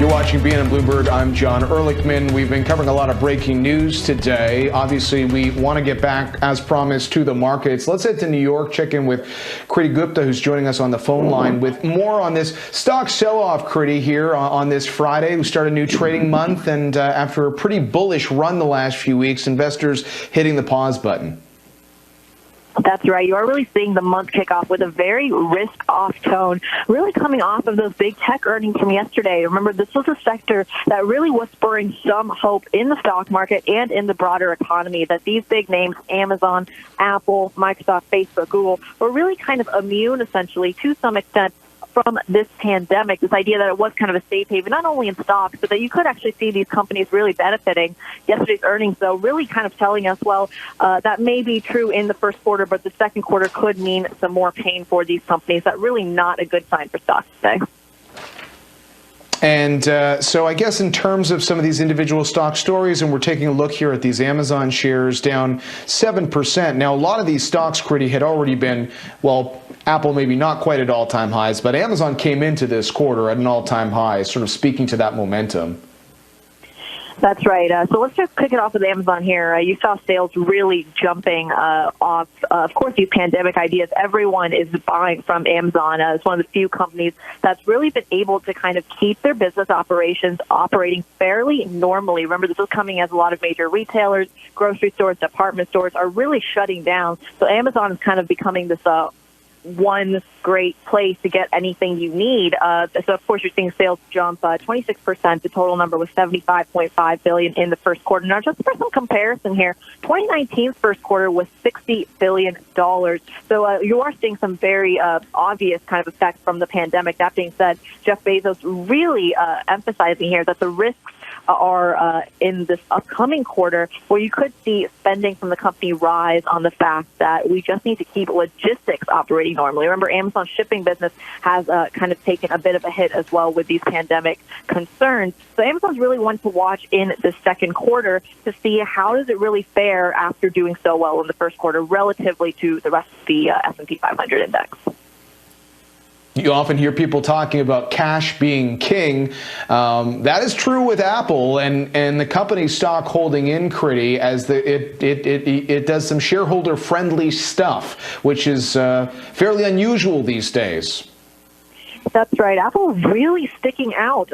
You're watching BNN Bluebird. I'm John Ehrlichman. We've been covering a lot of breaking news today. Obviously, we want to get back, as promised, to the markets. Let's head to New York, check in with Kriti Gupta, who's joining us on the phone line with more on this stock sell-off, Kriti, here on this Friday. We start a new trading month, and after a pretty bullish run the last few weeks, investors hitting the pause button. That's right. You are really seeing the month kick off with a very risk-off tone, really coming off of those big tech earnings from yesterday. Remember, this was a sector that really was spurring some hope in the stock market and in the broader economy, that these big names, Amazon, Apple, Microsoft, Facebook, Google, were really kind of immune, essentially, to some extent, from this pandemic, this idea that it was kind of a safe haven, not only in stocks, but that you could actually see these companies really benefiting. Yesterday's earnings, though, really kind of telling us, well, that may be true in the first quarter, but the second quarter could mean some more pain for these companies. That's really not a good sign for stocks today. And so I guess in terms of some of these individual stock stories, and we're taking a look here at these Amazon shares down 7%. Now, a lot of these stocks, Kriti, had already been, well, Apple maybe not quite at all-time highs, but Amazon came into this quarter at an all-time high, sort of speaking to that momentum. That's right. So let's just kick it off with Amazon here. You saw sales really jumping off, of course, these pandemic ideas. Everyone is buying from Amazon. It's one of the few companies that's really been able to kind of keep their business operations operating fairly normally. Remember, this is coming as a lot of major retailers, grocery stores, department stores are really shutting down. So Amazon is kind of becoming this one great place to get anything you need. So, of course, you're seeing sales jump 26%. The total number was $75.5 billion in the first quarter. Now, just for some comparison here, 2019's first quarter was $60 billion. So you are seeing some very obvious kind of effects from the pandemic. That being said, Jeff Bezos really emphasizing here that the risks are in this upcoming quarter, where you could see spending from the company rise on the fact that we just need to keep logistics operating normally. Remember, Amazon's shipping business has kind of taken a bit of a hit as well with these pandemic concerns. So Amazon's really one to watch in the second quarter to see how does it really fare after doing so well in the first quarter relatively to the rest of the S&P 500 index. You often hear people talking about cash being king. That is true with Apple and the company's stock holding in, Kriti, as it does some shareholder-friendly stuff, which is fairly unusual these days. That's right. Apple really sticking out,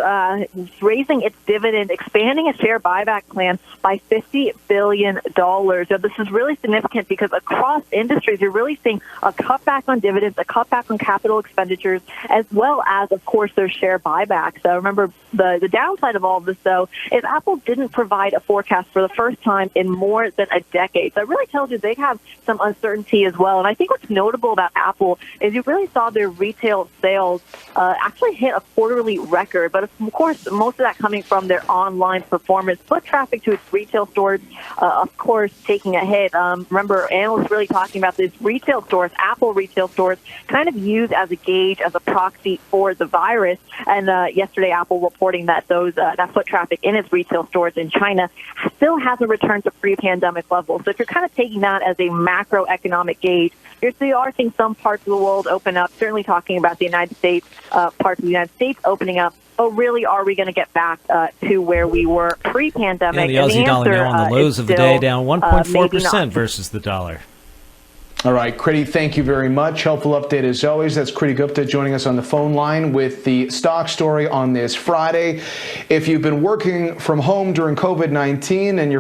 raising its dividend, expanding its share buyback plan by $50 billion. So this is really significant because across industries, you're really seeing a cutback on dividends, a cutback on capital expenditures, as well as, of course, their share buybacks. So remember, the downside of all of this, though, is Apple didn't provide a forecast for the first time in more than a decade. So it really tells you they have some uncertainty as well. And I think what's notable about Apple is you really saw their retail sales actually hit a quarterly record, but of course, most of that coming from their online performance. Foot traffic to its retail stores, of course, taking a hit. Remember, analysts really talking about these retail stores, Apple retail stores, kind of used as a gauge, as a proxy for the virus. And yesterday, Apple reporting that that foot traffic in its retail stores in China still hasn't returned to pre-pandemic levels. So if you're kind of taking that as a macroeconomic gauge, you are seeing some parts of the world open up, certainly talking about the United States, parts of the United States opening up. Oh, really, are we going to get back to where we were pre-pandemic? Yeah, the Aussie dollar now on the lows of the day, down 1.4% versus the dollar. All right, Kriti, thank you very much. Helpful update as always. That's Kriti Gupta joining us on the phone line with the stock story on this Friday. If you've been working from home during COVID-19 and you're